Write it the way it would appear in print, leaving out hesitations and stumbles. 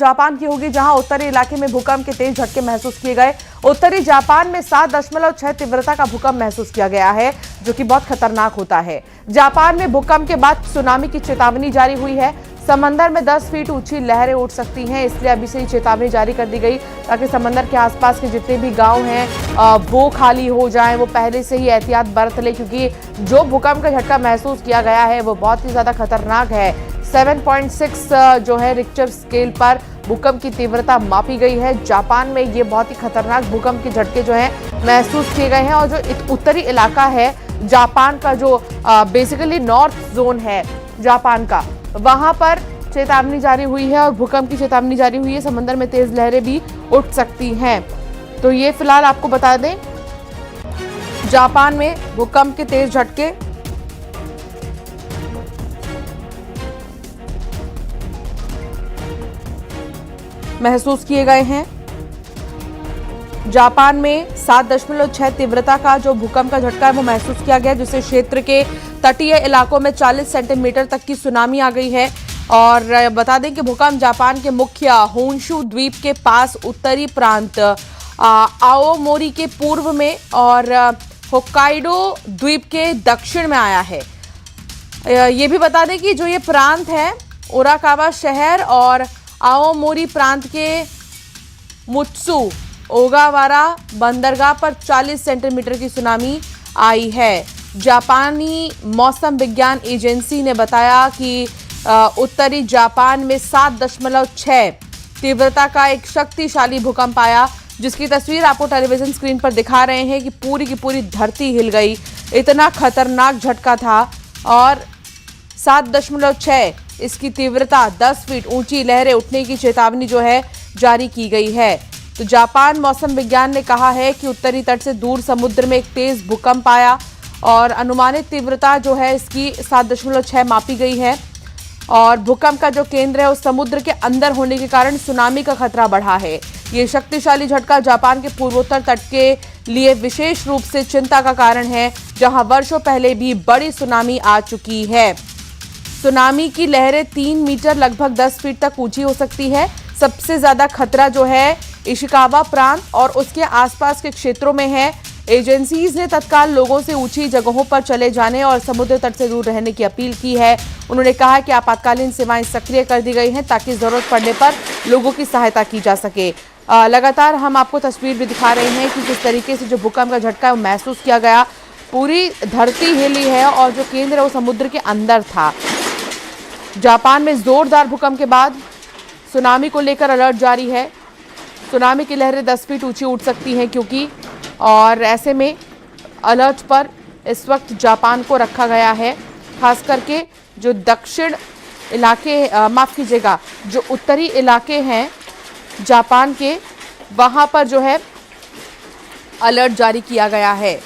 Japan की होगी, जहां उत्तरी इलाके में भूकंप के तेज झटके महसूस किए गए। उत्तरी जापान में 7.6 तीव्रता का भूकंप महसूस किया गया है, जो कि बहुत खतरनाक होता है। जापान में भूकंप के बाद सुनामी की चेतावनी जारी हुई है। समंदर में 10 फीट ऊंची लहरें उठ सकती हैं, इसलिए अभी से ही चेतावनी जारी कर दी गई, ताकि समंदर के आसपास के जितने भी गांव हैं वो खाली हो जाएं। वो पहले से ही एहतियात बरत लें, क्योंकि जो भूकंप का झटका महसूस किया गया है वो बहुत ही ज्यादा खतरनाक है। 7.6 जो है रिक्टर स्केल पर भूकंप की तीव्रता मापी गई है। जापान में ये बहुत ही खतरनाक भूकंप के झटके जो हैं महसूस किए गए हैं। और जो उत्तरी इलाका है जापान का, जो बेसिकली नॉर्थ जोन है जापान का, वहां पर चेतावनी जारी हुई है और भूकंप की चेतावनी जारी हुई है। समंदर में तेज लहरें भी उठ सकती हैं। तो ये फिलहाल आपको बता दें, जापान में भूकंप के तेज झटके महसूस किए गए हैं। जापान में 7.6 तीव्रता का जो भूकंप का झटका है वो महसूस किया गया, जिससे क्षेत्र के तटीय इलाकों में 40 सेंटीमीटर तक की सुनामी आ गई है। और बता दें कि भूकंप जापान के मुख्य होन्शु द्वीप के पास उत्तरी प्रांत आओमोरी के पूर्व में और होक्काइडो द्वीप के दक्षिण में आया है। ये भी बता दें कि जो ये प्रांत है, ओराकावा शहर और आओमोरी प्रांत के मुत्सु ओगावारा बंदरगाह पर 40 सेंटीमीटर की सुनामी आई है। जापानी मौसम विज्ञान एजेंसी ने बताया कि उत्तरी जापान में 7.6 तीव्रता का एक शक्तिशाली भूकंप आया, जिसकी तस्वीर आपको टेलीविजन स्क्रीन पर दिखा रहे हैं कि पूरी की पूरी धरती हिल गई। इतना खतरनाक झटका था। और 7.6 इसकी तीव्रता, 10 फीट ऊंची लहरें उठने की चेतावनी जो है जारी की गई है। तो जापान मौसम विज्ञान ने कहा है कि उत्तरी तट से दूर समुद्र में एक तेज भूकंप आया और अनुमानित तीव्रता जो है इसकी 7.6 मापी गई है। और भूकंप का जो केंद्र है उस समुद्र के अंदर होने के कारण सुनामी का खतरा बढ़ा है। ये शक्तिशाली झटका जापान के पूर्वोत्तर तट के लिए विशेष रूप से चिंता का कारण है, जहां वर्षों पहले भी बड़ी सुनामी आ चुकी है। सुनामी की लहरें 3 मीटर लगभग 10 फीट तक ऊंची हो सकती है। सबसे ज्यादा खतरा जो है इशिकावा प्रांत और उसके आसपास के क्षेत्रों में है। एजेंसीज ने तत्काल लोगों से ऊंची जगहों पर चले जाने और समुद्र तट से दूर रहने की अपील की है। उन्होंने कहा कि आपातकालीन सेवाएं सक्रिय कर दी गई हैं, ताकि जरूरत पड़ने पर लोगों की सहायता की जा सके। लगातार हम आपको तस्वीर भी दिखा रहे हैं कि किस तरीके से जो भूकंप का झटका है वो महसूस किया गया। पूरी धरती हिली है और जो केंद्र है वो समुद्र के अंदर था। जापान में जोरदार भूकंप के बाद सुनामी को लेकर अलर्ट जारी है। सुनामी की लहरें 10 फीट ऊंची उठ सकती हैं, क्योंकि और ऐसे में अलर्ट पर इस वक्त जापान को रखा गया है। खास करके जो दक्षिण इलाके, माफ कीजिएगा, जो उत्तरी इलाके हैं जापान के, वहां पर जो है अलर्ट जारी किया गया है।